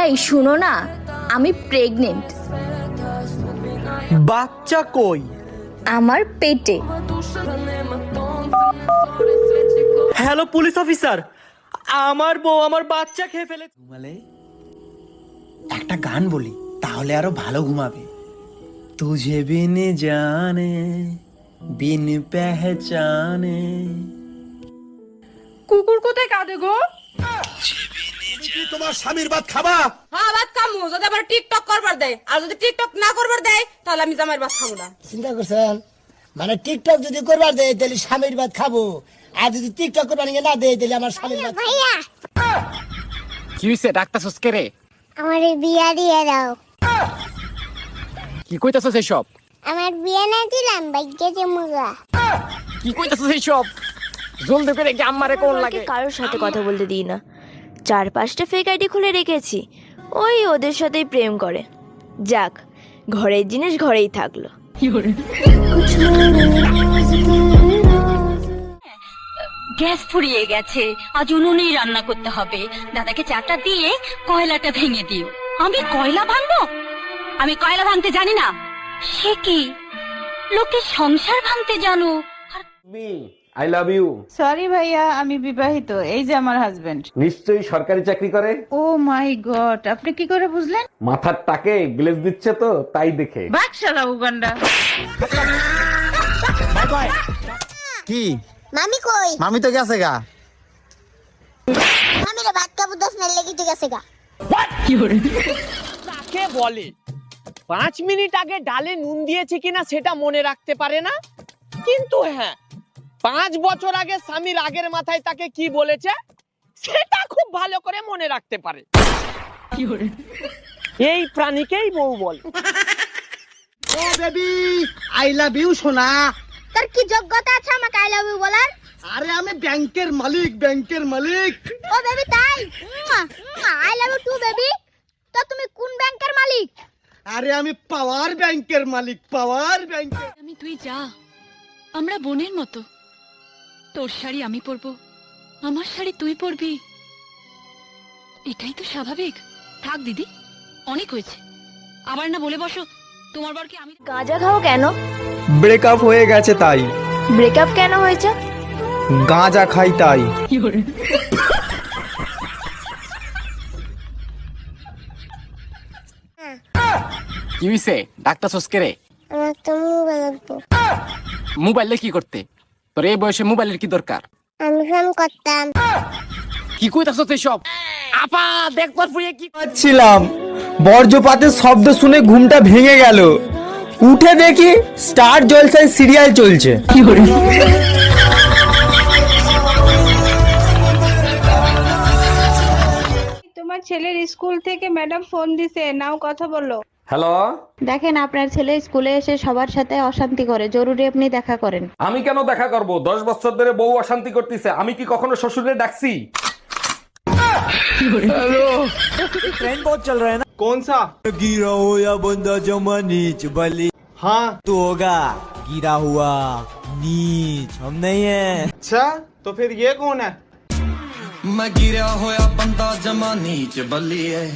এই শুনো না, আমি প্রেগনেন্ট। বাচ্চা কই? আমার পেটে। হ্যালো পুলিশ অফিসার, আমার বউ আমার বাচ্চা খেয়ে ফেলে। ঘুমালে একটা গান বলি, তাহলে আরো ভালো ঘুমাবে। তুঝে বিন জানে বিন পেহচানে। কুকুর কোথায় কাঁদে গো? তোমার স্বামীর ভাত খাবা? হ্যাঁ ভাত খামু, যদি আবার টিকটক করবার দেয়, আর যদি টিকটক না করবার দেয় তাহলে আমি জামাইয়ের ভাত খাবো না। চিন্তা করছেন? মানে টিকটক যদি করবার দেয় তাহলে স্বামীর ভাত খাবো, আর যদি টিকটক করবার না দেয় তাহলে আমার স্বামীর ভাত। ভাইয়া কি হইছে? ডাক্তারছস কে রে? আমার বিয়া দিয়ে দাও। কি কইতাছস এইসব? আমার বিয়া না দিলাম ভাগ্যে যে মুগা। কি কইতাছস এইসব? জলদি করে কি আম্মারে কোন লাগে? কারোর সাথে কথা বলতে দিই না, 4-5টা ফেক আইডি খুলে রেখেছি, ওই ওদের সাথেই প্রেম করে। যাক, ঘরের জিনিস ঘরেই থাকলো। গ্যাস ফুরিয়ে গেছে, আজ উনুনেই রান্না করতে হবে। দাদাকে চাটা দিয়ে কয়লাটা ভেঙে দিও। আমি কয়লা ভাঙবো? আমি কয়লা ভাঙতে জানি না। সে কি, লোকে সংসার ভাঙতে জানো। I love you. সরি ভাইয়া, আমি বিবাহিত। এই যে আমার হাজবেন্ড। নিশ্চয়ই সরকারি চাকরি করে। ও মাই গড, আপনি কি করে বুঝলেন? মাথার টাকে গ্লেজ দিচ্ছে তো, তাই দেখে। বাকশালা উগান্ডা। কি মামি কই? মামি তো গেছে গা। মামিরে ভাত খাবো 10 মিনিট লেগে তো গেছে গা। কাকে বলে 5 মিনিট আগে ডালে নুন দিয়েছে কিনা সেটা মনে রাখতে পারে না, কিন্তু হ্যাঁ 5 বছর আগে স্বামীর আগের মাথায় তাকে কি বলেছে সেটা খুব ভালো করে মনে রাখতে পারে। এই প্রাণীকেই বউ বলে। ও বেবি, আই লাভ ইউ সোনা। তোর কি যোগ্যতা আছে আমাকে আই লাভ ইউ বলার? আরে আমি ব্যাংকের মালিক, ব্যাংকের মালিক। ও বেবি তাই? I love you too baby. তো তুমি কোন ব্যাংকের মালিক? আরে আমি পাওয়ার ব্যাংকের মালিক, পাওয়ার ব্যাংকের। আমি তুই যা, আমরা বোনের মতো। তোর শাড়ি আমি পরবো, আমার শাড়ি তুই পরবি, এটাই তো স্বাভাবিক। থাক দিদি, অনেক হয়েছে। আবার না বলে বসো তোমার বরকে আমি। গাঁজা খাও কেন? ব্রেকআপ হয়ে গেছে তাই। ব্রেকআপ কেন হয়েছে? গাঁজা খাই তাই। কি হইছে? ডাক্তারছস কে রে? আমার তো মোবাইল লাগবো। মোবাইলে কি করতে? তোর এই বয়সে মোবাইলের কি দরকার? আমি ফোন করতাম। কি কইতাছস এইসব? আপা দেখ তোর ফুয়ে কি ছিলাম, বর্জ্যপাতের শব্দ শুনে ঘুমটা ভেঙে গেল। উঠে দেখি স্টার জলসায় সিরিয়াল চলছে। তোমার ছেলের স্কুল থেকে ম্যাডাম ফোন দিছে, নাও কথা বলো। হ্যালো, দেখেন আপনার ছেলে স্কুলে এসে সবার সাথে অশান্তি করে, জরুরি আপনি দেখা করেন। আমি কেন দেখা করব? 10 বছর ধরে বউ অশান্তি করতেছে, আমি কি কখনো শ্বশুরে ডাকছি? ट्रेंड बहुत चल रहा है ना। कौन सा? गिरा हो या बंदा जमा नीच बली। हाँ तो होगा गिरा हुआ नीच, हम नहीं है। अच्छा, तो फिर ये कौन है? मैं गिरा होया बंदा जमा नीच बली है।